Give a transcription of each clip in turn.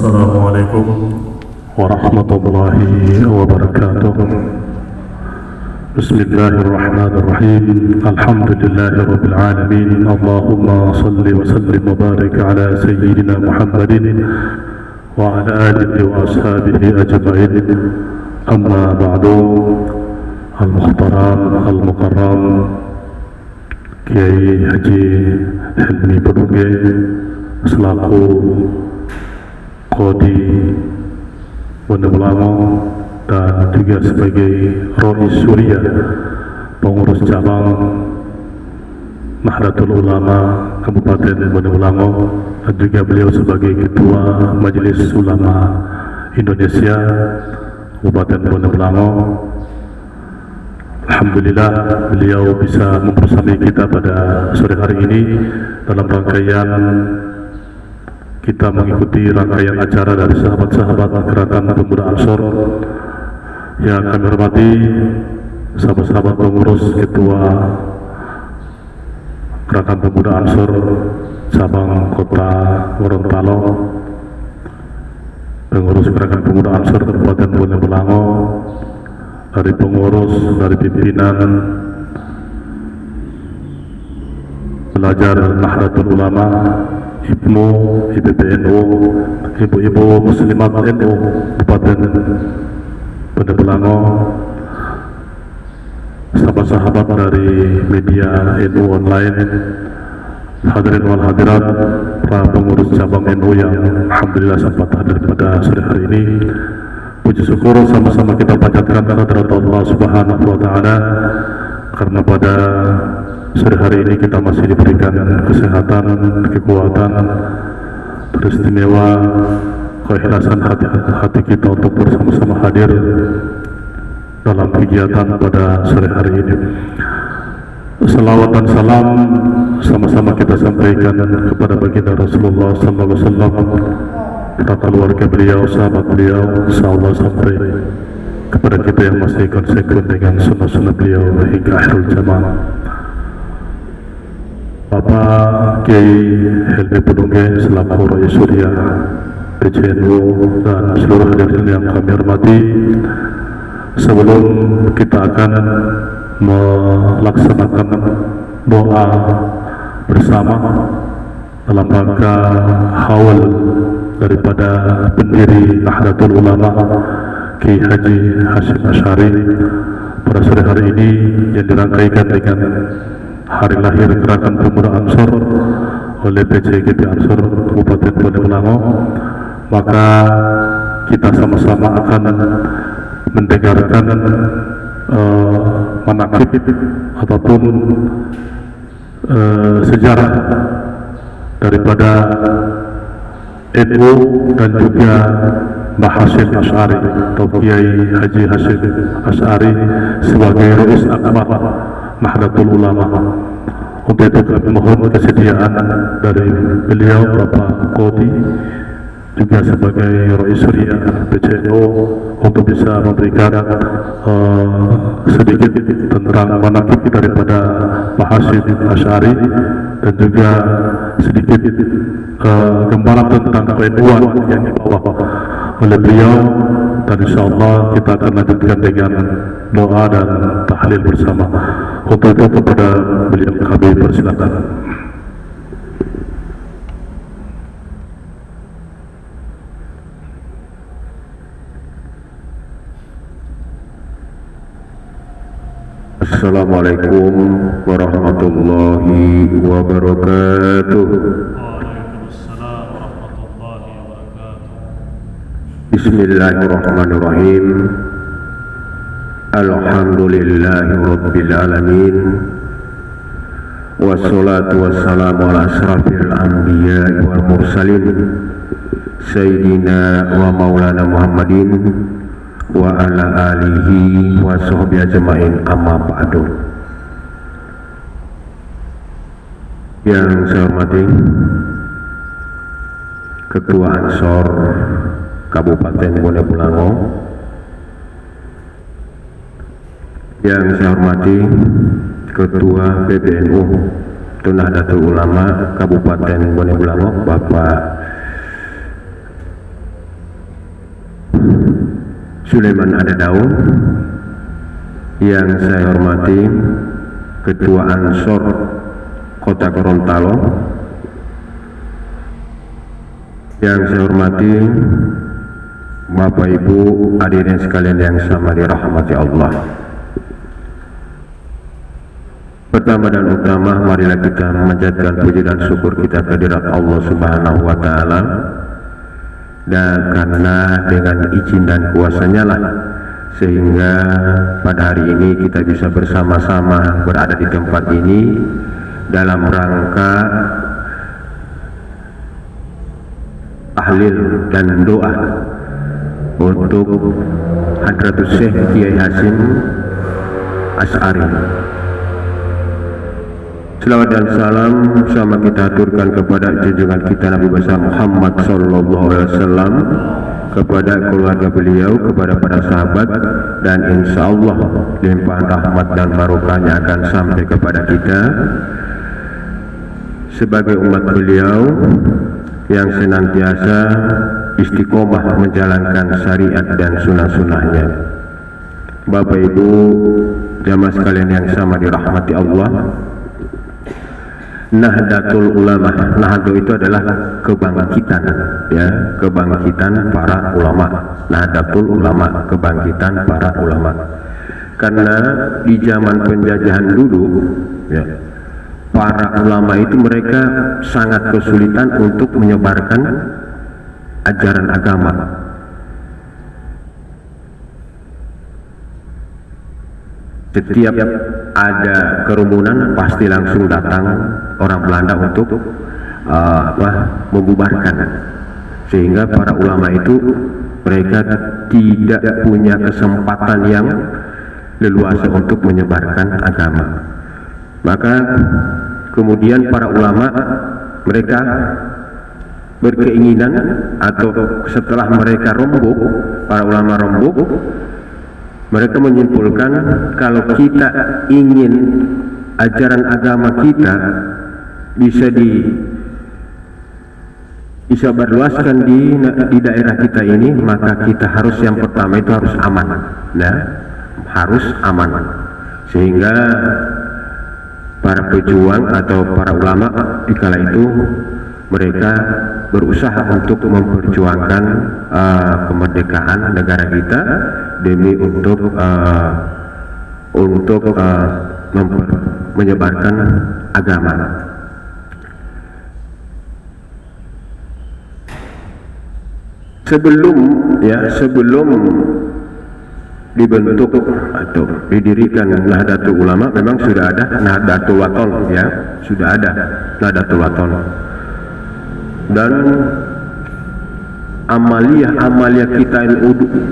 Assalamualaikum warahmatullahi wabarakatuh. Bismillahirrahmanirrahim. Alhamdulillahirabbil alamin. Allahumma salli wa sallim wa barik ala sayyidina Muhammadin wa ala alihi wa ashabihi ajma'in. Amma ba'du. Al-Mukhtaram Al-Mukarram Kiai Haji Hilmi Pedungge selaku Qadi Wonobolango dan juga sebagai Rois Surya pengurus cabang Nahdlatul Ulama Kabupaten Wonobolango dan juga beliau sebagai Ketua Majelis Ulama Indonesia Kabupaten Wonobolango. Alhamdulillah beliau bisa mempersamai kita pada sore hari ini dalam rangkaian kita mengikuti rangkaian acara dari sahabat-sahabat Gerakan Pemuda Ansor. Yang kami hormati sahabat-sahabat pengurus Ketua Gerakan Pemuda Ansor cabang Kota Gorontalo, pengurus Gerakan Pemuda Ansor Kabupaten Wonobolango, dari pengurus, dari pimpinan belajar Nahdlatul Ulama, IPMU, IPPNU, ibu-ibu muslimat NU Kabupaten Wonobolango, sahabat-sahabat dari media NU online, hadirin wal hadirat, para pengurus cabang NU yang alhamdulillah sempat hadir pada sore hari ini. Puji syukur sama-sama kita panjatkan kehadirat Allah Subhanahu wa taala karena pada sore hari ini kita masih diberikan kesehatan, kekuatan, teristimewa, keikhlasan hati kita untuk bersama-sama hadir dalam kegiatan pada sore hari ini. Salawat dan salam sama-sama kita sampaikan kepada baginda Rasulullah sallallahu alaihi wasallam, para keluarga beliau, sahabat beliau, insyaallah sampai kepada kita yang masih konsekuen dengan sunnah-sunnah beliau hingga akhir zaman. Bapak Kiai Hilmi Pedungge selaku Rois Surya PCNU dan seluruh hadirin yang kami hormati, sebelum kita akan melaksanakan doa bersama dalam rangka haul daripada pendiri Nahdlatul Ulama Kiai Haji Hasyim Asy'ari pada sore hari ini yang dirangkaikan dengan hari lahir Gerakan Pemuda Ansor oleh PCGP Ansor Kabupaten Wonobolango, maka kita sama-sama akan mendengarkan manaqib ataupun sejarah daripada NU dan juga Mbah Hasyim Asy'ari atau Kiai Haji Hasyim Asy'ari sebagai Rois Akbar Nahdlatul Ulama. Untuk itu kami mohon kesediaan dari beliau Bapak Qadi juga sebagai Rois Surya PCNU untuk bisa memberikan sedikit tentang manaqib daripada Mbah Hasyim Asy'ari dan juga sedikit gambaran tentang keilmuan yang dibawa oleh beliau, dan insyaallah kita akan lanjutkan dengan doa dan tahlil bersama. Untuk itu kepada beliau kami persilakan. Assalamualaikum warahmatullahi wabarakatuh. Waalaikumsalam warahmatullahi wabarakatuh. Bismillahirrahmanirrahim. Alhamdulillahi rabbil alamin. Wassalatu wassalamu ala asrafil anbiya wal mursalin Sayyidina wa maulana Muhammadin wa ala alihi wa sahbihi ajma'in, amma ba'du. Yang saya hormati Ketua Ansor Kabupaten Wonobolango, yang saya hormati Ketua PBNU Nahdlatul Ulama Kabupaten Wonobolango Bapak Sulaiman Adadaun, yang saya hormati Ketua Ansor Kota Gorontalo, yang saya hormati Bapak Ibu hadirin sekalian yang sama dirahmati Allah. Pertama dan utama, marilah kita memanjatkan puji dan syukur kita kehadirat Allah Subhanahu wa Ta'ala, dan karena dengan izin dan kuasanya lah sehingga pada hari ini kita bisa bersama-sama berada di tempat ini dalam rangka tahlil dan doa untuk Hadratus Syekh Kiai Hasyim Asy'ari. Selawat dan salam sama kita aturkan kepada junjungan kita Nabi besar Muhammad sallallahu alaihi wasallam, kepada keluarga beliau, kepada para sahabat, dan insya Allah limpahan rahmat dan barokahnya akan sampai kepada kita sebagai umat beliau yang senantiasa istiqomah menjalankan syariat dan sunnah-sunnahnya. Bapak Ibu jamaah sekalian yang sama dirahmati Allah, Nahdlatul Ulama, Nahdlatul itu adalah kebangkitan, ya, kebangkitan para ulama. Nahdlatul Ulama, kebangkitan para ulama. Karena di zaman penjajahan dulu, ya, para ulama itu mereka sangat kesulitan untuk menyebarkan ajaran agama. Setiap ada kerumunan pasti langsung datang orang Belanda untuk membubarkan, sehingga para ulama itu mereka tidak punya kesempatan yang leluasa untuk menyebarkan agama. Maka kemudian para ulama mereka berkeinginan, atau setelah mereka rombok, para ulama rombok, mereka menyimpulkan kalau kita ingin ajaran agama kita bisa berluaskan di daerah kita ini, maka kita harus yang pertama itu harus aman, nah, harus aman. Sehingga para pejuang atau para ulama di kala itu mereka berusaha untuk memperjuangkan kemerdekaan negara kita demi untuk menyebarkan agama. Sebelum dibentuk atau didirikan Nahdlatul Ulama, memang sudah ada Nahdlatul Wathon, ya, sudah ada Nahdlatul Wathon. Dan amalia kita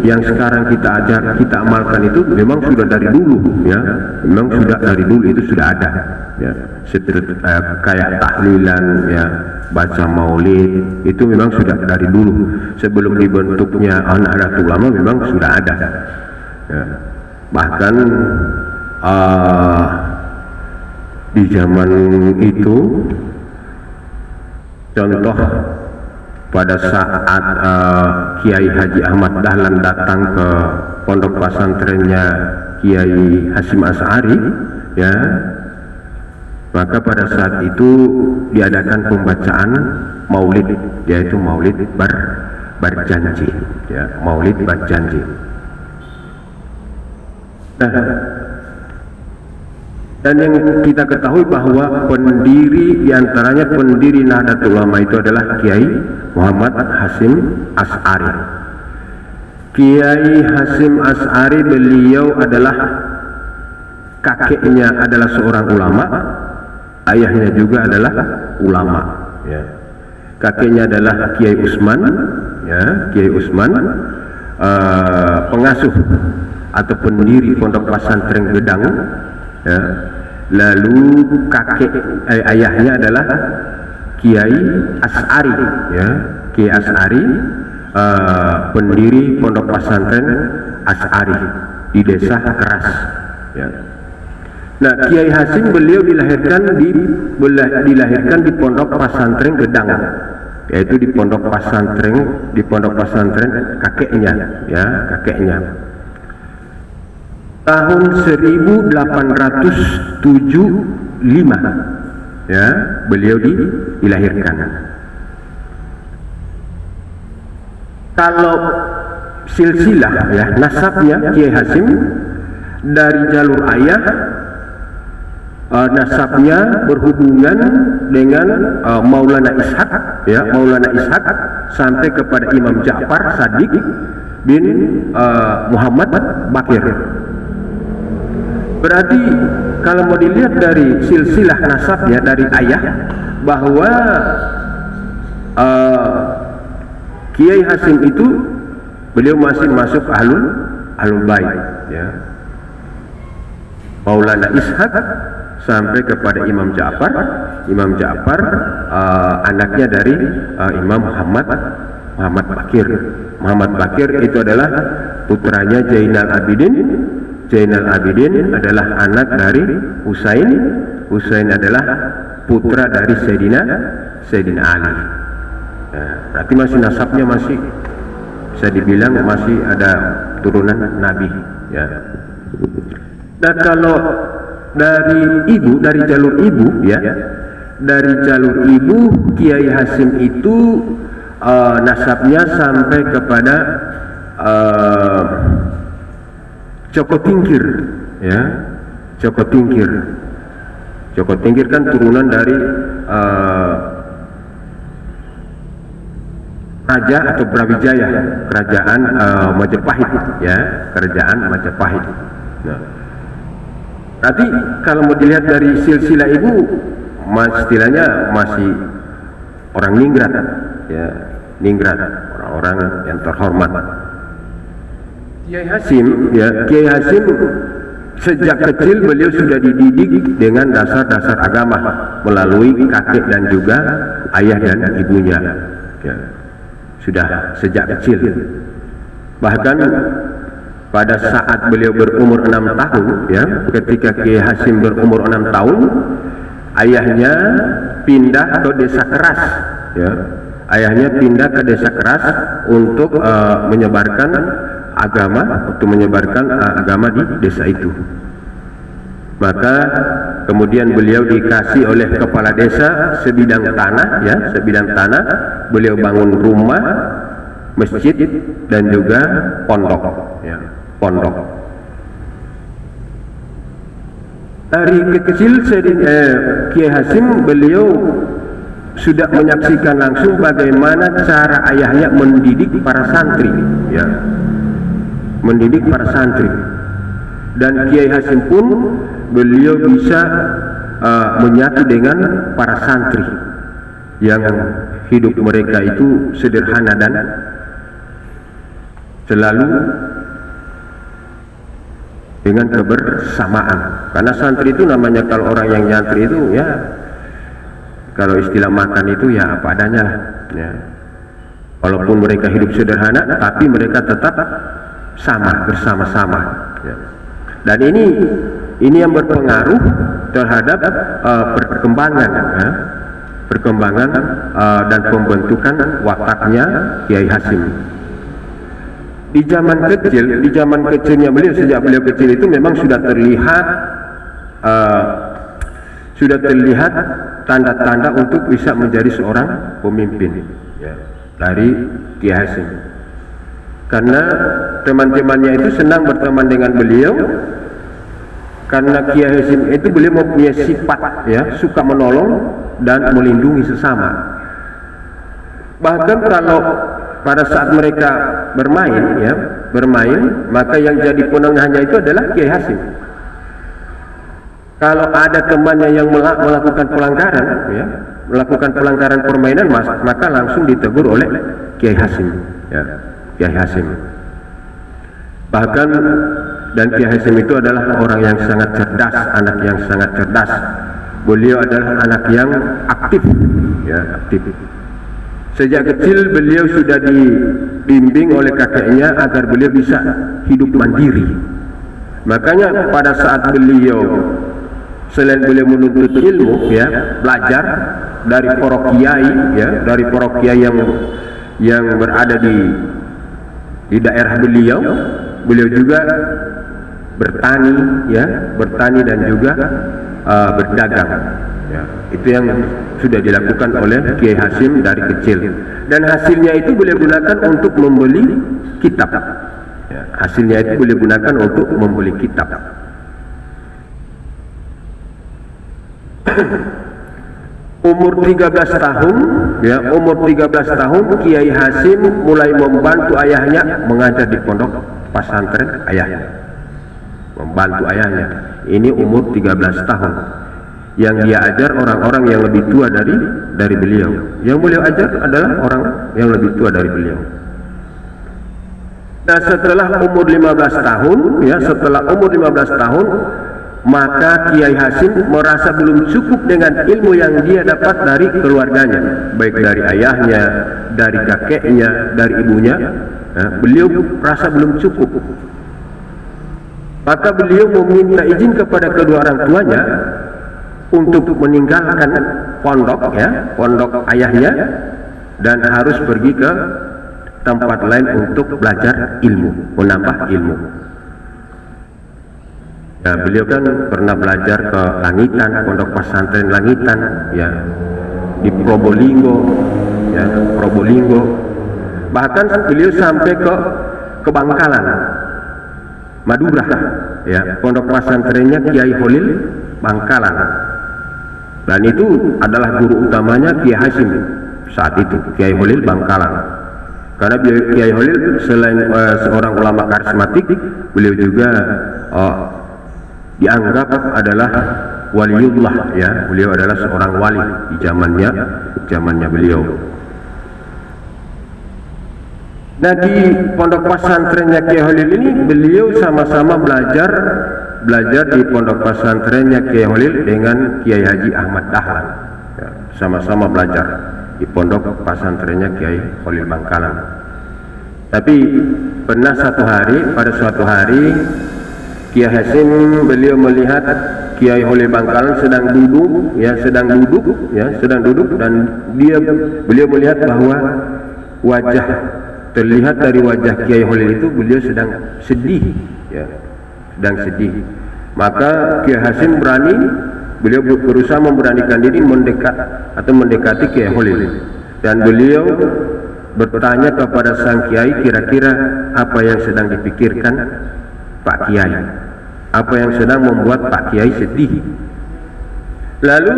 yang sekarang kita amalkan itu memang sudah dari dulu, ya, memang sudah dari dulu itu sudah ada, ya, kayak tahlilan, ya, baca maulid itu memang sudah dari dulu sebelum dibentuknya Nahdlatul Ulama, memang sudah ada, ya. Bahkan di zaman itu, contoh pada saat Kiai Haji Ahmad Dahlan datang ke pondok pesantrennya Kiai Hasyim Asy'ari, ya, maka pada saat itu diadakan pembacaan maulid, yaitu maulid berjanji, ya, maulid berjanji. Nah, dan yang kita ketahui bahwa diantaranya pendiri Nahdlatul Ulama itu adalah Kiai Muhammad Hasyim Asy'ari. Kiai Hasyim Asy'ari, beliau adalah kakeknya adalah seorang ulama, ayahnya juga adalah ulama, ya. Kakeknya adalah Kiai Usman, ya, Kiai Usman, pengasuh atau pendiri pondok pesantren Gedang, ya. Lalu ayahnya adalah Kiai Asy'ari, ya, Kiai Asy'ari, pendiri pondok pesantren Asy'ari di desa Keras, ya. Nah, Kiai Hasyim beliau dilahirkan di pondok pesantren Gedang, yaitu di pondok pesantren kakeknya, ya, kakeknya. Tahun 1875 ya, beliau dilahirkan. Kalau silsilah ya, nasabnya Kiai Hasim dari jalur ayah, nasabnya berhubungan dengan Maulana Ishaq, ya, Maulana Ishaq sampai kepada Imam Ja'far Shadiq bin Muhammad Bakir. Berarti kalau mau dilihat dari silsilah nasabnya dari ayah, bahwa Kiai Hasim itu beliau masih masuk ahlul bait, ya. Maulana Ishaq sampai kepada Imam Ja'far. Imam Ja'far anaknya dari Imam Muhammad Bakir. Muhammad Bakir itu adalah putranya Zainal Abidin. Zainal Abidin adalah anak dari Husain. Husain adalah putra dari Sayyidina Ali. Berarti masih nasabnya masih bisa dibilang masih ada turunan Nabi, ya. Nah, kalau dari jalur ibu, ya, dari jalur ibu Kiai Hasim itu nasabnya sampai kepada Joko Tingkir, ya, Joko Tingkir. Joko Tingkir kan turunan dari raja atau Brawijaya, kerajaan Majapahit, ya, kerajaan Majapahit. Nah, berarti kalau mau dilihat dari silsilah ibu, istilahnya masih orang ningrat, ya, ningrat, orang-orang yang terhormat. Kiai Hasim, ya, Kiai Hasim sejak kecil beliau sudah dididik dengan dasar-dasar agama melalui kakek dan juga ayah dan ibunya, ya, sudah sejak kecil. Bahkan pada saat beliau berumur 6 tahun, ya, ketika Kiai Hasim berumur 6 tahun, ayahnya pindah ke desa Keras, ya, ayahnya pindah ke desa Keras untuk menyebarkan agama di desa itu. Maka kemudian beliau dikasih oleh kepala desa sebidang tanah, ya, sebidang tanah. Beliau bangun rumah, masjid dan juga pondok, ya, pondok. Dari kecil Kiai Hasim beliau sudah menyaksikan langsung bagaimana cara ayahnya mendidik para santri, ya, mendidik para santri. Dan Kiai Hasim pun beliau bisa menyatu dengan para santri yang hidup mereka itu sederhana dan selalu dengan kebersamaan. Karena santri itu namanya, kalau orang yang nyantri itu, ya, kalau istilah makan itu ya apa adanya lah, ya. Walaupun mereka hidup sederhana, tapi mereka tetap bersama-sama, ya. Dan ini yang berpengaruh terhadap perkembangan, ya, perkembangan dan pembentukan wataknya Kiai Hasim. Di zaman kecilnya beliau, sejak beliau kecil itu memang sudah terlihat tanda-tanda untuk bisa menjadi seorang pemimpin, ya, dari Kiai Hasim. Karena teman-temannya itu senang berteman dengan beliau, karena Kiai Hasim itu beliau mempunyai sifat, ya, suka menolong dan melindungi sesama. Bahkan kalau pada saat mereka bermain, maka yang jadi penengahnya itu adalah Kiai Hasim. Kalau ada temannya yang melakukan pelanggaran, ya, melakukan pelanggaran permainan, maka langsung ditegur oleh Kiai Hasim, ya, Kiai Hasim. Bahkan, dan Kiai Hasim itu adalah orang yang sangat cerdas, anak yang sangat cerdas. Beliau adalah anak yang aktif, ya, aktif. Sejak kecil beliau sudah dibimbing oleh kakeknya agar beliau bisa hidup mandiri. Makanya pada saat beliau selain beliau menuntut ilmu, ya, belajar dari para kiai, ya, dari para kiai yang berada di daerah beliau. Beliau juga bertani, ya, bertani dan juga berdagang. Ya, itu yang sudah dilakukan oleh Kiai Hasim dari kecil. Dan hasilnya itu beliau gunakan untuk membeli kitab. Ya, hasilnya itu beliau gunakan untuk membeli kitab. Umur 13 tahun, ya, umur 13 tahun Kiai Hasim mulai membantu ayahnya mengajar di pondok pesantren ayahnya. Membantu ayahnya. Ini umur 13 tahun. Yang dia ajar orang-orang yang lebih tua dari beliau. Yang beliau ajar adalah orang yang lebih tua dari beliau. Nah, setelah umur 15 tahun, ya, setelah umur 15 tahun, maka Kiai Hasim merasa belum cukup dengan ilmu yang dia dapat dari keluarganya, baik dari ayahnya, dari kakeknya, dari ibunya. Nah, beliau merasa belum cukup. Maka beliau meminta izin kepada kedua orang tuanya untuk meninggalkan pondok, ya, pondok ayahnya, dan harus pergi ke tempat lain untuk belajar ilmu, menambah ilmu. Nah, beliau kan pernah belajar ke Langitan, pondok pesantren Langitan, ya, di Probolinggo, ya, Probolinggo. Bahkan beliau sampai ke Bangkalan, Madura, ya, pondok pesantrennya Kiai Holil Bangkalan. Dan itu adalah guru utamanya Kiai Hasim saat itu, Kiai Holil Bangkalan. Karena Kiai Holil selain seorang ulama karismatik, beliau juga dianggap adalah waliullah, ya, beliau adalah seorang wali di zamannya beliau. Nah, di pondok pesantrennya Kiai Holil ini beliau sama-sama belajar di pondok pesantrennya Kiai Holil dengan Kiai Haji Ahmad Dahlan, ya, sama-sama belajar di pondok pesantrennya Kiai Holil Bangkalan. Tapi pernah pada suatu hari Kiai Hasim beliau melihat Kiai Holil Bangkalan sedang duduk dan beliau melihat bahwa terlihat dari wajah Kiai Holil itu beliau sedang sedih, ya, sedang sedih. Maka Kiai Hasim beliau berusaha memberanikan diri mendekati Kiai Holil, dan beliau bertanya kepada sang Kiai, kira-kira apa yang sedang dipikirkan Pak Kiai, apa yang sedang membuat Pak Kiai sedih. Lalu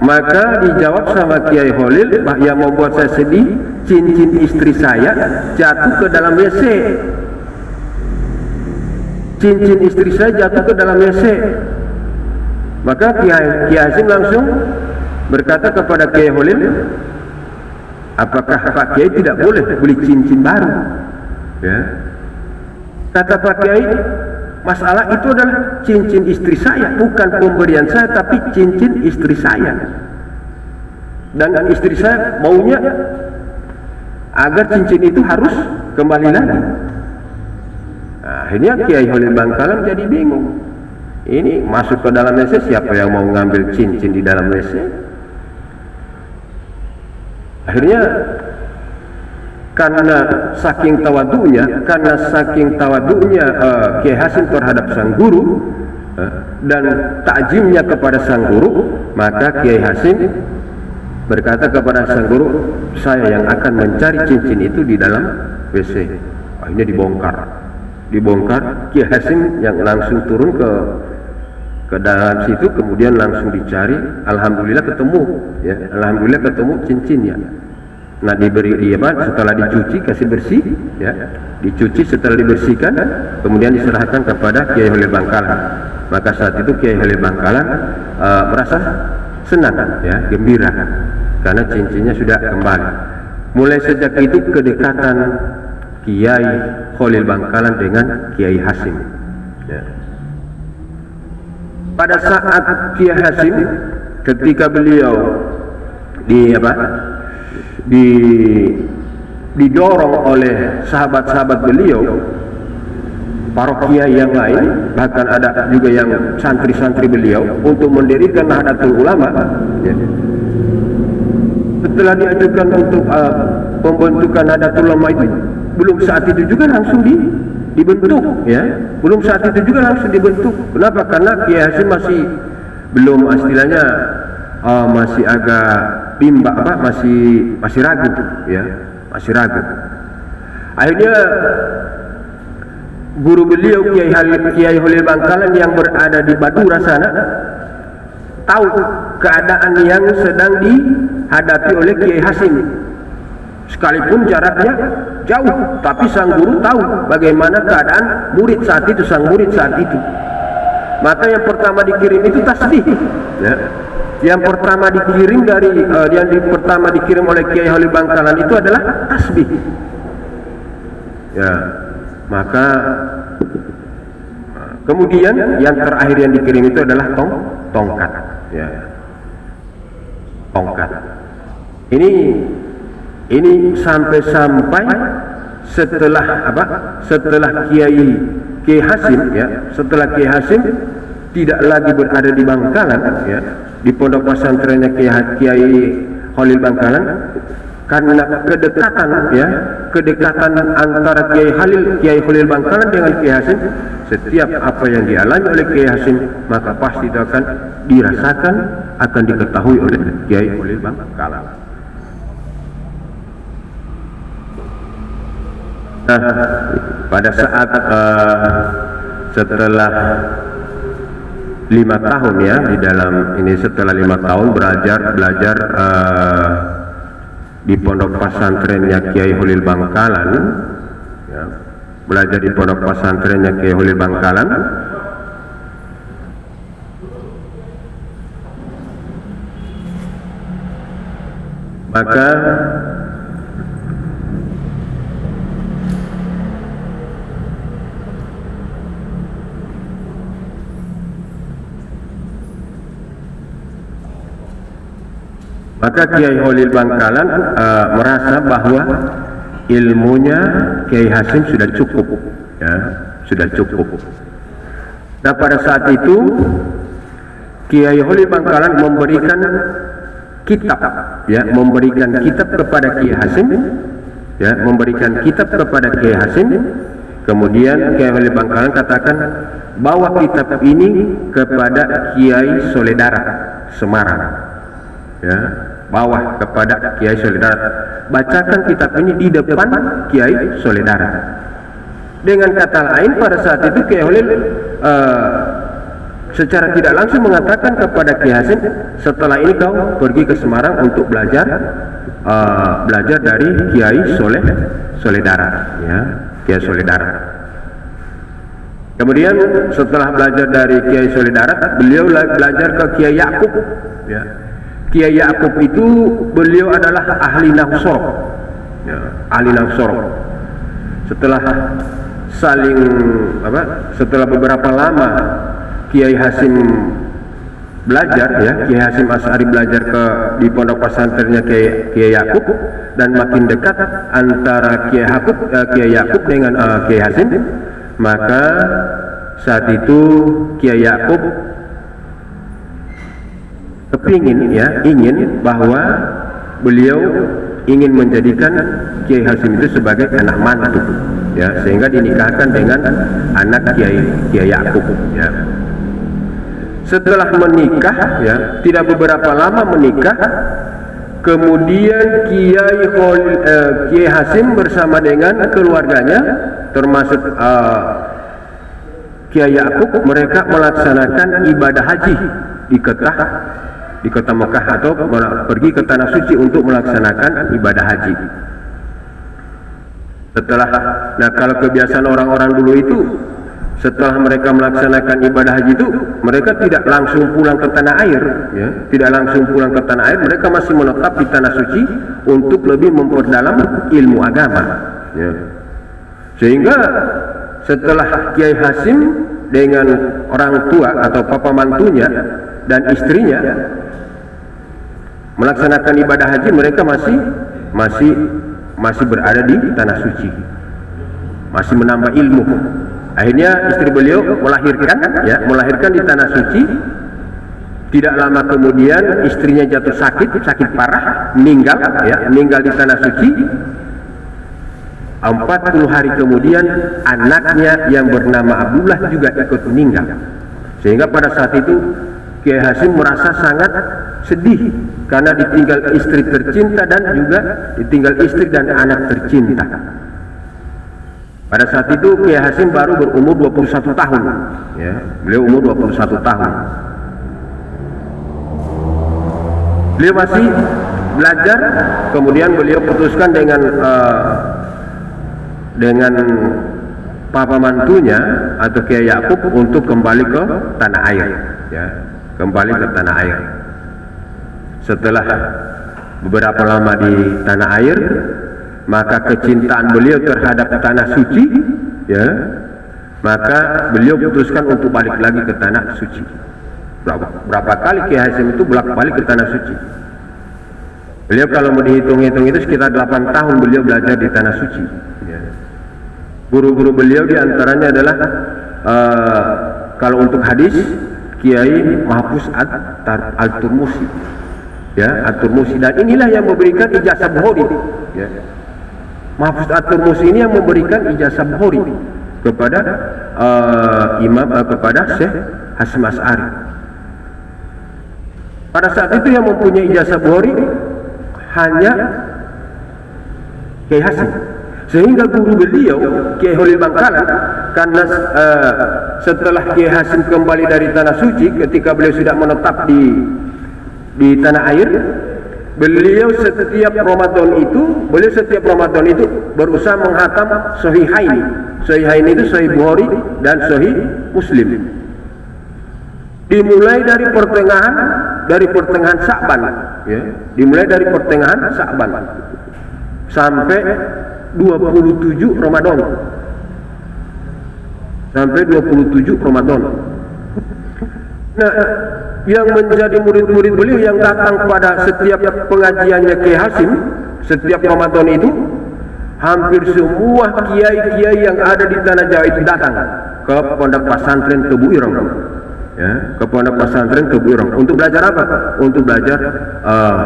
maka dijawab sama Kiai Holil, yang membuat saya sedih, cincin istri saya jatuh ke dalam WC. Cincin istri saya jatuh ke dalam WC. Maka Kiai Hasim langsung berkata kepada Kiai Holil, apakah Pak Kiai tidak boleh beli cincin baru? Ya. Kata Pak Kiai, masalah itu adalah cincin istri saya, bukan pemberian saya, tapi cincin istri saya. Dan istri saya maunya agar cincin itu harus kembali lagi. Nah, akhirnya Kiai Holil Bangkalan jadi bingung. Ini masuk ke dalam WC, siapa yang mau ngambil cincin di dalam WC? Akhirnya karena saking tawadunya Kiai Hasim terhadap sang guru dan takjimnya kepada sang guru, maka Kiai Hasim berkata kepada sang guru, saya yang akan mencari cincin itu di dalam WC. Akhirnya dibongkar. Kiai Hasim yang langsung turun ke dalam situ, kemudian langsung dicari. Alhamdulillah ketemu cincinnya. Nah, setelah dicuci, kasih bersih, ya, dicuci, setelah dibersihkan, kemudian diserahkan kepada Kiai Holil Bangkalan. Maka saat itu Kiai Holil Bangkalan merasa senang, ya, gembira, karena cincinnya sudah kembali. Mulai sejak itu kedekatan Kiai Holil Bangkalan dengan Kiai Hasim. Ya. Pada saat Kiai Hasim, ketika beliau didorong oleh sahabat-sahabat beliau parokia yang lain, bahkan ada juga yang santri-santri beliau untuk mendirikan Nahdlatul Ulama. Ya. Setelah diajukan untuk pembentukan Nahdlatul Ulama itu, belum saat itu juga langsung dibentuk, ya. Belum saat itu juga langsung dibentuk. Kenapa? Karena Kiai Hasim masih belum, istilahnya masih agak bimbang, masih ragu, ya, masih ragu. Akhirnya guru beliau Kiai Holil Bangkalan yang berada di Madura sana tahu keadaan yang sedang dihadapi oleh Kiai Hasim. Sekalipun jaraknya jauh, tapi sang guru tahu bagaimana keadaan murid saat itu, sang murid saat itu. Maka yang pertama dikirim itu tasbih, ya. Yang pertama dikirim pertama dikirim oleh Kiai Holil Bangkalan itu adalah tasbih. Ya, maka kemudian yang terakhir yang dikirim itu adalah tongkat, ya. Tongkat. Ini sampai setelah Kiai Hasim, ya, setelah Kiai Hasim tidak lagi berada di Bangkalan, ya, di pondok pesantrennya Kiai Holil Bangkalan, karena kedekatan antara Kiai Holil Bangkalan dengan Kiai Hasim, setiap apa yang dialami oleh Kiai Hasim maka pasti itu akan dirasakan, akan diketahui oleh Kiai Holil Bangkalan. Nah, pada saat setelah 5 tahun, ya, di dalam ini, setelah 5 tahun belajar di pondok pesantrennya Kiai Holil Bangkalan, ya, belajar di pondok pesantrennya Kiai Holil Bangkalan, maka Kiai Holil Bangkalan merasa bahwa ilmunya Kiai Hasim sudah cukup, ya, sudah cukup. Nah, pada saat itu Kiai Holil Bangkalan memberikan kitab, ya, memberikan kitab kepada Kiai Hasim, ya, memberikan kitab kepada Kiai Hasim. Kemudian Kiai Holil Bangkalan katakan, bawa kitab ini kepada Kiai Soledara Semarang, ya, bawa kepada Kiai Soledara, bacakan kitab ini di depan Kiai Soledara. Dengan kata lain, pada saat itu Kiai Holil secara tidak langsung mengatakan kepada Kiai Hasim, setelah ini kau pergi ke Semarang untuk belajar dari Kiai Soledara, ya, Kiai Soledara. Kemudian setelah belajar dari Kiai Soledara, beliau belajar ke Kiai Yakub, ya. Kiai Yakub itu beliau adalah ahli nahsor, ya, ahli nahsor. Setelah beberapa lama Kiai Hasim belajar, ya, Kiai Hasim Asy'ari belajar di pondok pesantrennya Kiai Yakub, dan makin dekat antara Kiai Yakub dengan Kiai Hasim, maka saat itu Kiai Yakub ingin bahwa beliau ingin menjadikan Kiai Hasim itu sebagai anak mantu, ya, sehingga dinikahkan dengan anak Kiai Yakub, ya. Setelah menikah, ya, tidak beberapa lama menikah, kemudian Kiai Hasim bersama dengan keluarganya, termasuk Kiai Yakub, mereka melaksanakan ibadah haji di kota Mekah, atau pergi ke tanah suci untuk melaksanakan ibadah haji. Kalau kebiasaan orang-orang dulu itu, setelah mereka melaksanakan ibadah haji itu, mereka tidak langsung pulang ke tanah air, ya, tidak langsung pulang ke tanah air, mereka masih menetap di tanah suci untuk lebih memperdalam ilmu agama, ya. Sehingga setelah Kiai Hasim dengan orang tua atau papa mantunya dan istrinya melaksanakan ibadah haji, mereka masih berada di tanah suci, masih menambah ilmu, Akhirnya istri beliau melahirkan di tanah suci. Tidak lama kemudian istrinya jatuh sakit parah, meninggal di tanah suci. 40 hari kemudian anaknya yang bernama Abdullah juga ikut meninggal. Sehingga pada saat itu Kiai Hasyim merasa sangat sedih karena ditinggal istri tercinta dan juga ditinggal istri dan anak tercinta. Pada saat itu Kiai Hasyim baru berumur 21 tahun. Beliau umur 21 tahun. Beliau masih belajar, kemudian beliau putuskan dengan papa mantunya atau Kiai Yakub untuk kembali ke tanah air, kembali ke tanah air. Setelah beberapa lama di tanah air, maka kecintaan beliau terhadap tanah suci, maka beliau putuskan untuk balik lagi ke tanah suci. Berapa kali Kiai Hasyim itu bolak-balik ke tanah suci? Beliau kalau mau dihitung-hitung itu sekitar 8 tahun beliau belajar di tanah suci. Guru-guru beliau diantaranya adalah kalau untuk hadis Kiai Mahfuz Al-Turmusi, Al-Turmusi, dan inilah yang memberikan ijazah Bukhari. Mahfuz Al-Turmusi ini yang memberikan ijazah Bukhari kepada kepada Syekh Hasyim Asy'ari. Pada saat itu yang mempunyai ijazah Bukhari hanya Kiai Hasyim, sehingga guru beliau Kiai Holil Bangkalan, karena setelah Kiai Hasyim kembali dari tanah suci, ketika beliau sudah menetap di tanah air, beliau setiap Ramadan itu berusaha menghatam Sahihain itu Sahih Bukhari dan Sahih Muslim. Dimulai dari pertengahan Sya'ban, dimulai dari pertengahan Sya'ban sampai 27 Ramadan. Nah, yang menjadi murid-murid beliau yang datang pada setiap pengajiannya Kiai Hasyim setiap Ramadan itu, hampir semua kiai-kiai yang ada di tanah Jawa itu datang ke pondok pesantren Tebu Ireng. Ke pondok pesantren Tebu Ireng untuk belajar apa? Untuk belajar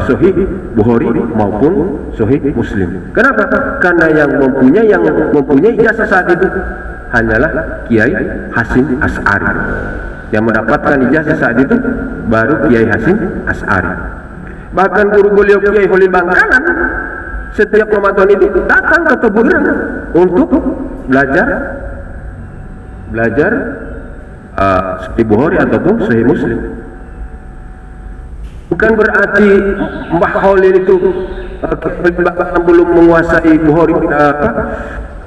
Sahih Bukhari maupun Sahih Muslim. Kenapa? Karena yang mempunyai ijazah saat itu hanyalah Kiai Hasyim Asy'ari. Yang mendapatkan ijazah saat itu baru Kiai Hasyim Asy'ari. Bahkan guru beliau Kiai Holil Bangkalan setiap Ramadan itu datang ke Tebu Ireng untuk belajar Sahih Bukhari ataupun Sahih Muslim. Bukan berarti Mbah Holil itu belum menguasai Bukhari,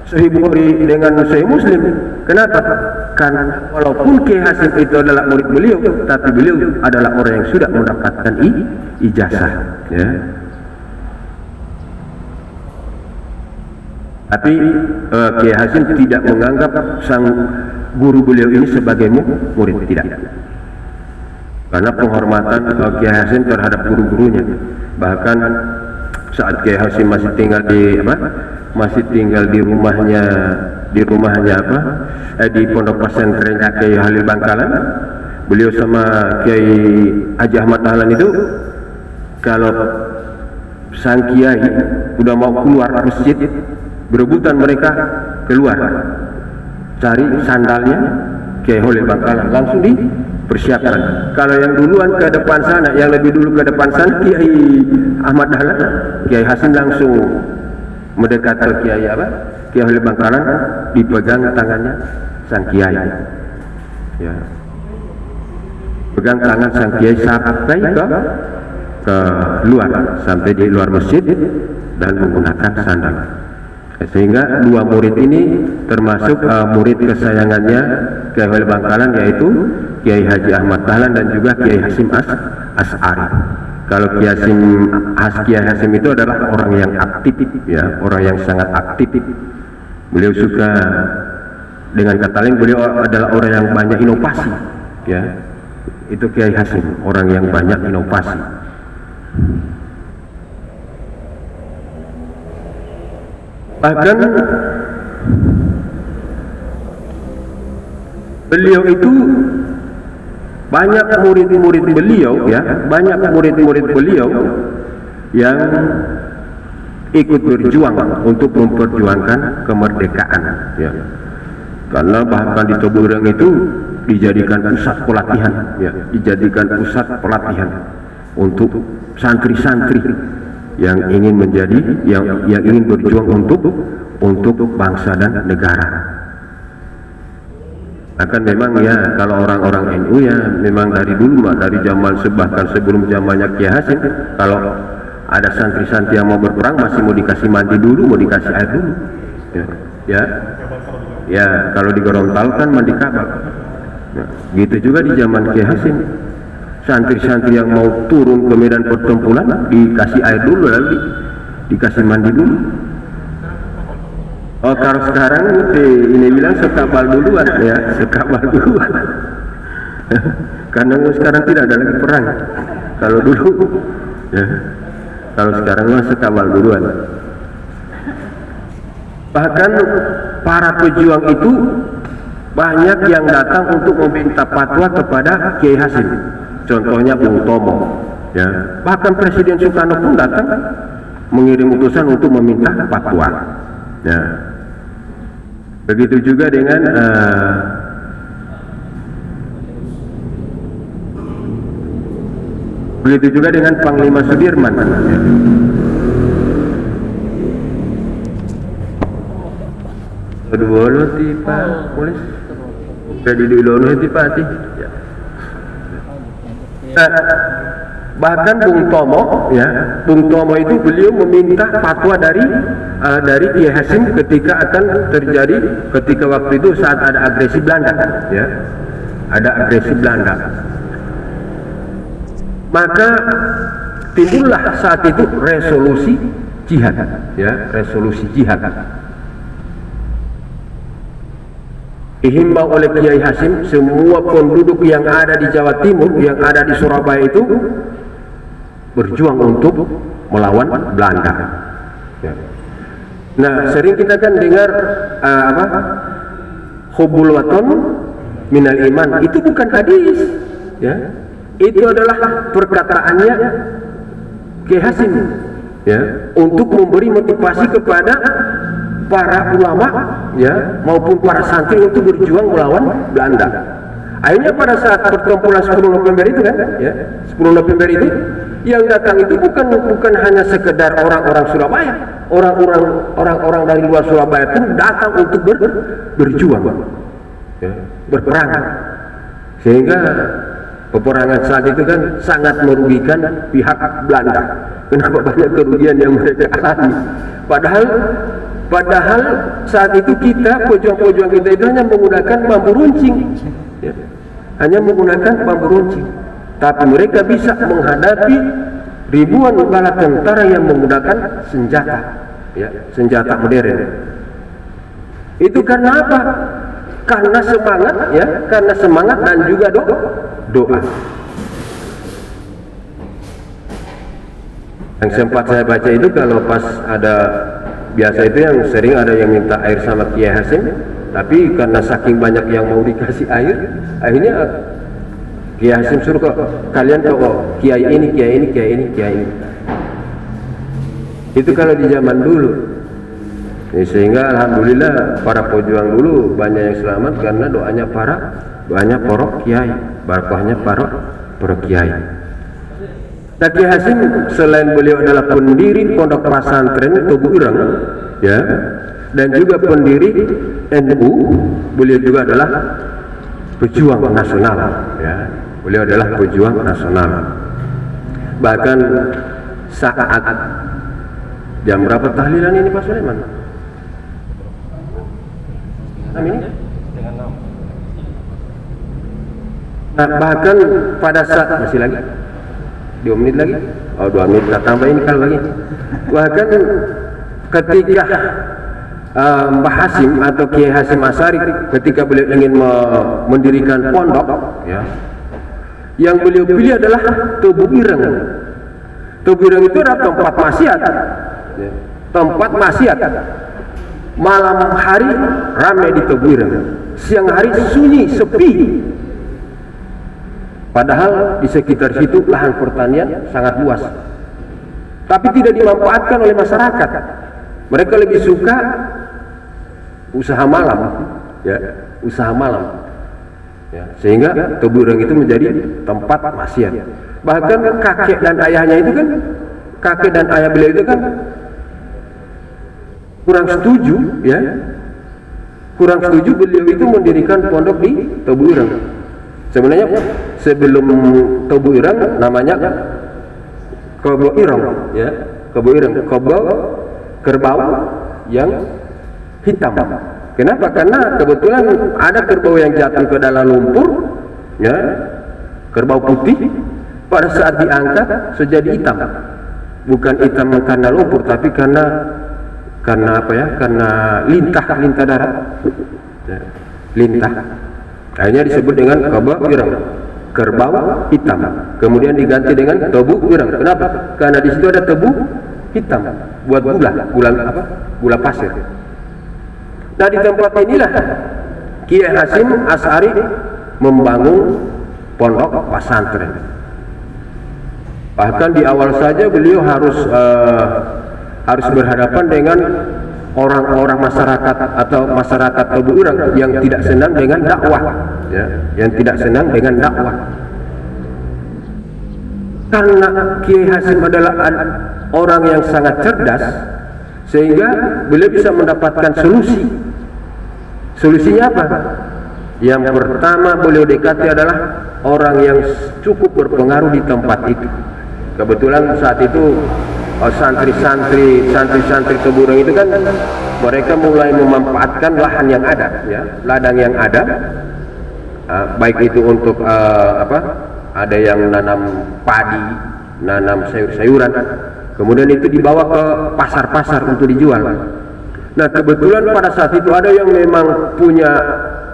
Sahih Bukhari dengan Sahih Muslim. Kenapa? Karena walaupun Kiai Hasyim itu adalah murid beliau, tapi beliau adalah orang yang sudah mendapatkan ijazah. Tapi Kiai Hasyim tidak menganggap sang guru beliau ini sebagai murid, tidak. Karena penghormatan Kiai Hasyim terhadap guru-gurunya. Bahkan saat Kiai Hasyim masih tinggal di rumahnya di pondok pesantrennya Kiai Holil Bangkalan, beliau sama Kiai Haji Ahmad Dahlan itu, kalau sang kiai udah mau keluar masjid, berebutan mereka keluar cari sandalnya Kiai Holil Bangkalan, langsung dipersiapkan. Kalau yang duluan ke depan sana, yang lebih dulu ke depan sana Kiai Ahmad Dahlan, Kiai Hasyim langsung mendekat ke Kiai Holil Bangkalan, dipegang tangannya sang kiai, pegang tangan sang kiai sampai ke luar, sampai di luar masjid dan menggunakan sandal. Sehingga dua murid ini termasuk murid kesayangannya Kiai Holil Bangkalan, yaitu Kiai Haji Ahmad Dahlan dan juga Kiai Hasyim Asy'ari. Kalau Kiai Hasyim itu adalah orang yang aktif, orang yang sangat aktif. Beliau suka, dengan kata lain, beliau adalah orang yang banyak inovasi. Itu Kiai Hasyim, orang yang banyak inovasi. Bahkan beliau itu banyak murid-murid beliau yang ikut berjuang untuk memperjuangkan kemerdekaan, ya. Karena bahkan di Tebuireng itu dijadikan pusat pelatihan, untuk santri-santri yang ingin yang ingin berjuang untuk bangsa dan negara. Akan memang ya, kalau orang-orang NU ya memang dari dulu, dari zaman bahkan sebelum zamannya Kiai Hasim, kalau ada santri-santri yang mau berperang masih mau dikasih mandi dulu, mau dikasih air dulu, ya kalau di Gorontalo kan mandi kabak. Gitu juga di zaman Kiai Hasim, santri-santri yang mau turun ke medan pertempuran dikasih air dulu, lalu dikasih mandi dulu. Oh, kalau sekarang ini bilang sekabal duluan, ya, sekabal duluan. Karena sekarang tidak ada lagi perang. Kalau dulu, ya, kalau sekarang mah sekabal duluan. Bahkan para pejuang itu banyak yang datang untuk meminta fatwa kepada Kiai Hasim. Contohnya Bung Tomo, ya. Bahkan Presiden Soekarno pun datang mengirim utusan untuk meminta fatwa, ya. Begitu juga dengan Panglima Sudirman, ya. Kedua tipe polis, jadi dulu tipe hati. Bahkan Bung Tomo, ya, Bung Tomo itu beliau meminta fatwa dari Kiai Hasim ketika akan terjadi, ketika waktu itu saat ada agresi Belanda, ya, ada agresi Belanda. Maka timbullah saat itu resolusi jihad, ya, resolusi jihad. Dihimbau oleh Kiai Hasim, semua penduduk yang ada di Jawa Timur, yang ada di Surabaya itu berjuang untuk melawan Belanda, ya. Nah, sering kita kan dengar hubbul waton minal iman, itu bukan hadis, ya. Itu adalah perkataannya Kiai Hasim, ya, untuk memberi motivasi kepada para ulama, ya, maupun para santri untuk berjuang melawan Belanda. Akhirnya pada saat pertempuran 10 November itu kan, ya, 10 November itu yang datang itu bukan hanya sekedar orang-orang Surabaya, orang-orang dari luar Surabaya pun datang untuk berjuang, ya, berperang. Sehingga peperangan saat itu kan sangat merugikan pihak Belanda. Kenapa banyak kerugian yang mereka alami? Padahal saat itu kita, pejuang-pejuang kita itu hanya menggunakan bambu runcing, ya, hanya menggunakan bambu runcing. Tapi mereka bisa menghadapi ribuan bala tentara yang menggunakan senjata, ya, senjata modern. Itu karena apa? Karena semangat, ya, karena semangat dan juga doa. Yang sempat saya baca itu, kalau pas ada biasa itu yang sering ada yang minta air sama Kiai Hasim, tapi karena saking banyak yang mau dikasih air, akhirnya Kiai Hasim suruh, kalian kok Kiai ini. Itu kalau di zaman dulu. Ya, sehingga alhamdulillah para pejuang dulu banyak yang selamat karena doanya banyak para kiai, barakahnya para kiai. Nah, Kiai Hasim selain beliau adalah pendiri pondok pesantren Tebuireng, ya, dan juga pendiri NU, beliau juga adalah pejuang nasional, ya. Beliau adalah pejuang nasional. Bahkan saat jam berapa tahlilan ini Pak Sulaiman? Ini? Nah, bahkan pada saat masih lagi 2 menit lagi, 2 menit kita tambahin kalau lagi. Bahkan ketika Mbah Hasim atau Kiai Hasim Asy'ari ketika beliau ingin mendirikan pondok, ya, yang beliau pilih adalah Tebuireng. Tebuireng itu adalah tempat maksiat, ya, tempat maksiat. malam hari ramai di Tebu Ireng, siang hari sunyi, sepi. Padahal di sekitar situ lahan pertanian sangat luas, tapi tidak dimanfaatkan oleh masyarakat. Mereka lebih suka usaha malam, ya, usaha malam. Ya, sehingga Tebu Ireng itu menjadi tempat maksiat. Bahkan kakek dan ayahnya itu kan, kakek dan ayah beliau itu kan kurang setuju, ya, kurang setuju beliau itu mendirikan pondok di Tebu Ireng. Sebenarnya sebelum Tebu Ireng namanya Kebo Ireng, ya, Kebo Ireng, kerbau yang hitam. Kenapa? Karena kebetulan ada kerbau yang jatuh ke dalam lumpur, ya, kerbau putih, pada saat diangkat menjadi hitam. Bukan hitam karena lumpur, tapi karena apa ya? Karena lintah darat, ya, lintah. Akhirnya disebut dengan Kebo Ireng, kerbau hitam. Kemudian diganti dengan Tebu Ireng. Kenapa? Karena di situ ada tebu hitam buat gula pasir. Nah, di tempat inilah Kiai Hasyim Asy'ari membangun pondok pesantren. Bahkan di awal saja beliau harus berhadapan dengan orang-orang masyarakat atau masyarakat Tebu Ireng yang tidak senang dengan dakwah, ya, yang tidak senang dengan dakwah. Karena Kiai Hasyim adalah orang yang sangat cerdas, sehingga beliau bisa mendapatkan solusi. Solusinya apa? Yang pertama beliau dekati adalah orang yang cukup berpengaruh di tempat itu. Kebetulan saat itu santri-santri Tebu Ireng itu kan mereka mulai memanfaatkan lahan yang ada, ya, ladang yang ada, baik itu untuk ada yang nanam padi, nanam sayur-sayuran, kemudian itu dibawa ke pasar-pasar untuk dijual. Nah, kebetulan pada saat itu ada yang memang punya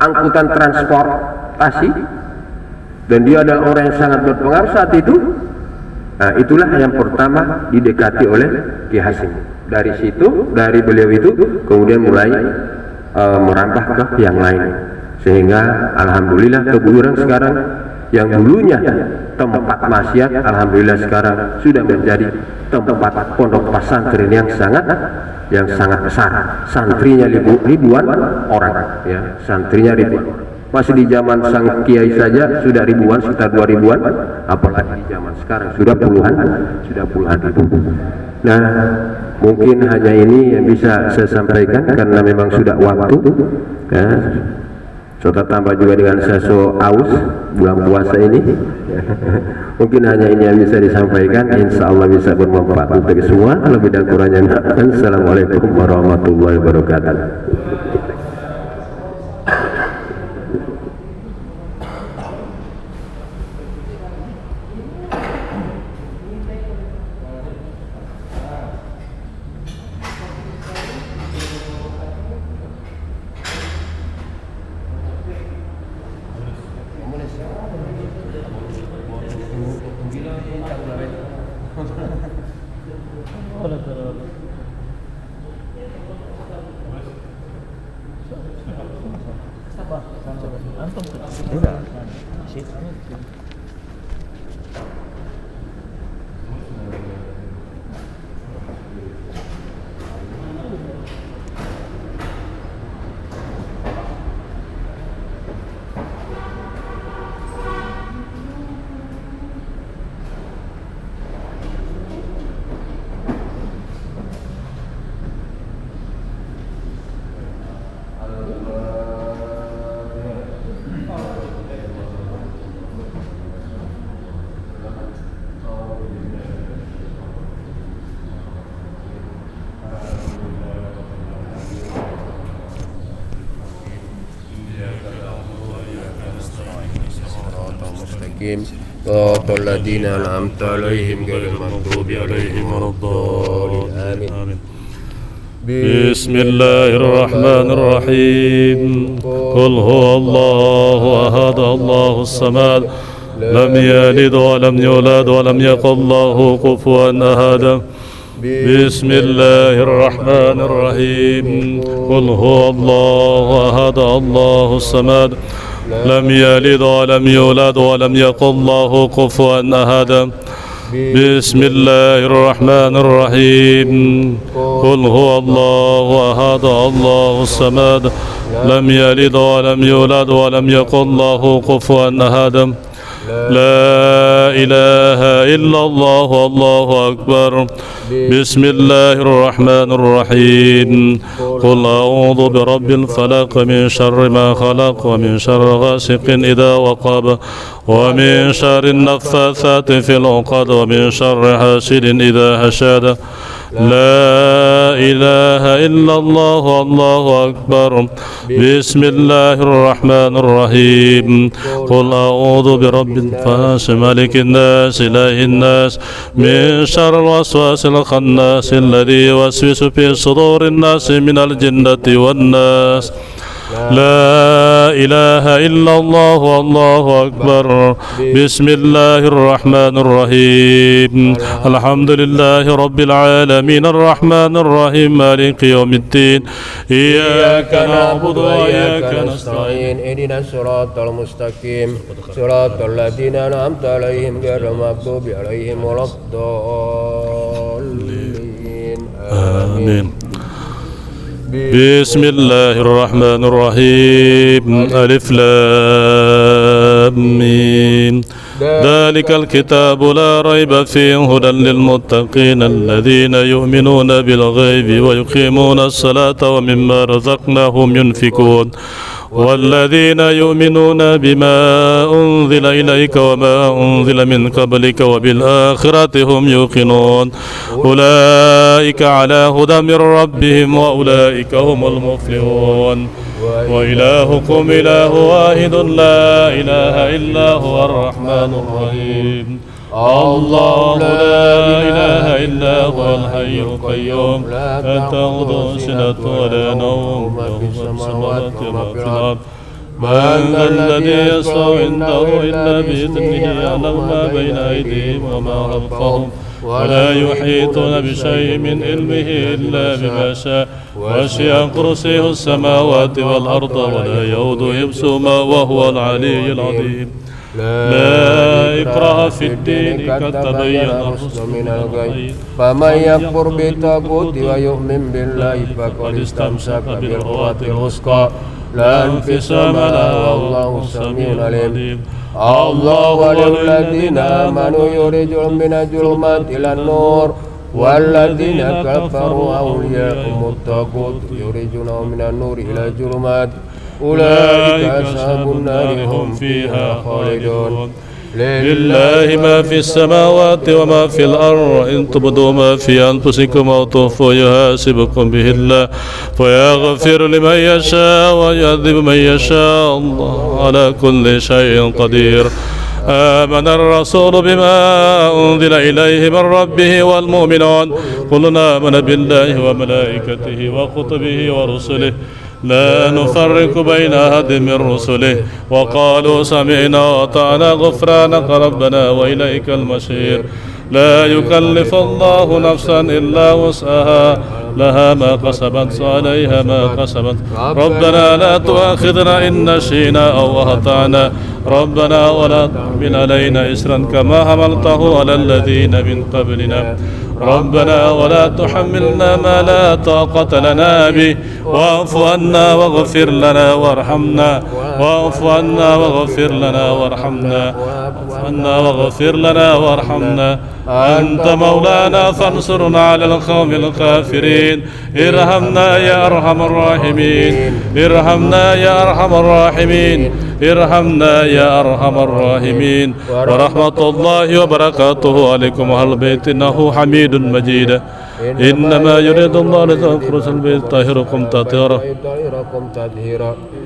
angkutan transportasi dan dia adalah orang yang sangat berpengaruh saat itu. Nah, itulah yang pertama didekati oleh Kiai Hasyim. Dari situ, dari beliau itu kemudian mulai merambah ke yang lain, sehingga alhamdulillah Tebu Ireng sekarang yang dulunya tempat maksiat, alhamdulillah sekarang sudah menjadi tempat pondok pesantren yang sangat besar. Santrinya ribuan orang, ya, santrinya ribuan. Masih di zaman sang kiai saja sudah ribuan, sekitar 2000-an, apalagi di zaman sekarang sudah puluhan ribu. Nah, mungkin hanya ini yang bisa saya sampaikan karena memang sudah waktu, ya. Serta tambah juga dengan saya aus bulan puasa ini. Mungkin hanya ini yang bisa disampaikan. Insya Allah bisa bermanfaat untuk semua. Lebih dan kurangnya, assalamualaikum warahmatullahi wabarakatuh. صراط الذين أنعمت عليهم غير المغضوب عليهم ولا الضالين آمين. بسم الله الرحمن الرحيم. قل هو الله أحد الله الصمد لم يلد ولم يولد ولم يكن له كفوا أحد. بسم الله الرحمن الرحيم قل هو الله أحد الله الصمد لم يلد ولم يولد ولم يكن له كفوا أحد بسم الله الرحمن الرحيم قل هو الله أحد الله الصمد لم يلد ولم يولد ولم يكن له كفوا أحد لا إله إلا الله والله أكبر بسم الله الرحمن الرحيم قل أعوذ برب الفلق من شر ما خلق ومن شر غاسق إذا وقب ومن شر النفاثات في العقد ومن شر حاسد إذا حسد لا إله إلا الله والله أكبر بسم الله الرحمن الرحيم قل أعوذ برب الناس ملك الناس إله الناس من شر الوسواس الخناس الذي يوسوس في صدور الناس من الجنة والناس لا إله إلا الله والله أكبر بسم الله الرحمن الرحيم الحمد لله رب العالمين الرحمن الرحيم مالك يوم الدين إياك نعبد وإياك نستعين اهدنا الصراط المستقيم صراط الذين أنعمت عليهم غير المغضوب عليهم ولا الضالين آمين بسم الله الرحمن الرحيم ألف لام ميم ذلك الكتاب لا ريب فيه هدى للمتقين الذين يؤمنون بالغيب ويقيمون الصلاة ومما رزقناهم ينفقون والذين يؤمنون بما أنزل إليك وما أنزل من قبلك وبالآخرة هم يوقنون أولئك على هدى من ربهم وأولئك هم المفلحون وإلهكم إله واحد لا إله إلا هو الرحمن الرحيم الله لا إله إلا هو الحي القيوم لا تأخذه سنة ولا نوم له ما في السماوات وما في الأرض من ذا الذي يشفع عنده إلا بإذنه يعلم ما بين أيديهم وما خلفهم ولا يحيطون بشيء من علمه إلا بما شاء وسع كرسيه السماوات والأرض ولا يؤوده حفظهما وهو العلي العظيم لا إكراه في الدين قد تبين الرشد من الغي فمن يكفر بالطاغوت ويؤمن بالله فقد استمسك بالعروة الوثقى لا انفصام لها والله السميع العليم الله ولي الذين آمنوا يخرجهم من الظلمات إلى النور والذين كفروا أولياءهم الطاغوت يخرجونهم من النور إلى الظلمات أولئك أصحاب النار هم فيها خالدون لله ما في السماوات وما في الأرض إن تبدوا ما في أنفسكم أو تخفوا يحاسبكم به الله فيغفر لمن يشاء ويعذب من يشاء الله على كل شيء قدير آمن الرسول بما أنزل إليه من ربه والمؤمنون كلنا آمن بالله وملائكته وكتبه ورسله لا نفرق بين أحد من رسله وقالوا سمعنا وأطعنا غفرانك ربنا وإليك المصير لا يكلف الله نفسا إلا وسعها لها ما كسبت وعليها ما كسبت ربنا لا تؤاخذنا إن نسينا أو أخطأنا ربنا ولا تحمل علينا إسرا كما حملته على الذين من قبلنا ربنا ولا تحملنا ما لا طاقة لنا به واعف عنا واغفر لنا وارحمنا واعف عنا واغفر لنا وارحمنا واعف عنا واغفر لنا وارحمنا أنت مولانا فانصرنا على القوم الكافرين ارحمنا يا أرحم الراحمين ارحمنا يا أرحم الراحمين ارحمنا يا أرحم الراحمين ورحمة الله وبركاته عليكم أهل البيت إنه حميد مجيد إنما يريد الله لتذكروا البيت طاهركم تطهيرا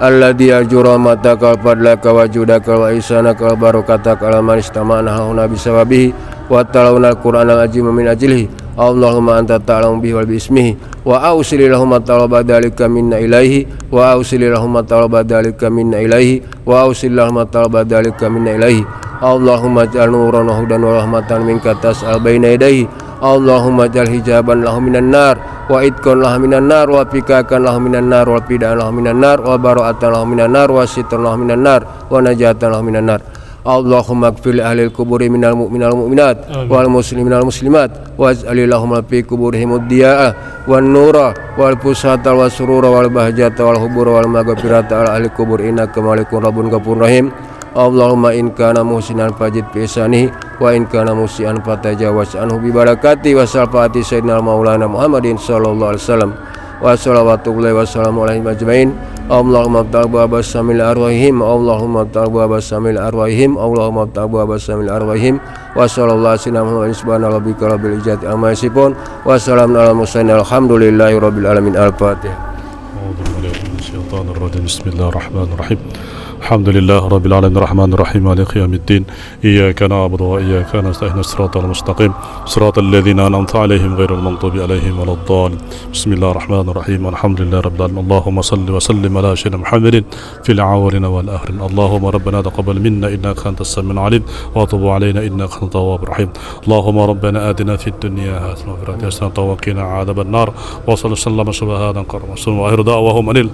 alladhi arju rahmataka wal fadlaka wa judaka wa ihsanaka wa barakataka ala man istama'na hauna bisawabihi wa talawna al-Qur'an al-azim min ajlihi Allahumma anta ta'lamu bihi wal bismihi wa awsili lahum talaba dalika minna ilaihi wa awsili lahum talaba dalika minna ilaihi wa awsili lahum talaba dalika minna ilaihi Allahumma ja'al nuran wa hudan wa rahmatan minka tas'al baina yadayhi Allahumma ja'al hijaban lahum minan nar wa idkan lahum minan nar wa fikakan lahum minan nar wa pidaan lahum minan nar wa bara'atan lahum minan nar wa sitran lahum minan nar wa najatan lahum minan nar Allahumma gfir li ahlil kuburi minal mu'minat wal muslimin wal muslimat waj'al lahum fi kuburihim ad-diya'a wan nura wal fusata wal surura wal bahjata wal hubura wal maghfirata ala ahli kubur innaka malikun rabbun ghafurur rahim Allahumma in kana muhsinan fajid bi ihsanihi wa in kana musian fatajawaz anhu bi barakati wa salfaati sayyidina maulana Muhammadin sallallahu alaihi wasallam wa salawatullahi wa salamu alaihi majma'in Allahumma ta'bu abasamil arwahim Allahumma ta'bu abasamil arwahim Allahumma ta'bu abasamil arwahim wa sallallahu alaihi wa sallam rabbika rabbil izzati amma yasifun wa salamun alal mursalin alhamdulillahi rabbil alamin al-fatihah. Bismillahir Rahmanir Rahim. Alhamdulillah Rabbil Alamin Rahmanir Rahim Maliki Yawmiddin Iyyaka na'budu wa iyyaka nasta'in Shiratal mustaqim Shiratal ladzina an'amta 'alaihim ghairil maghdubi 'alaihim waladdallin Bismillahir Rahmanir Rahim Alhamdulillahi Rabbil Alamin Allahumma salli wa sallim ala sayyidina Muhammadin fil awwalin wal akhirin Allahumma rabbana taqabbal minna innaka antas samiul 'alim wa tub 'alaina innaka antat tawwabur rahim Allahumma rabbana atina fid dunya hasanatan wa fil akhirati hasanatan wa qina 'adzaban nar wa sallallahu subhanahu wa ta'ala wa akhiru da'wahum anil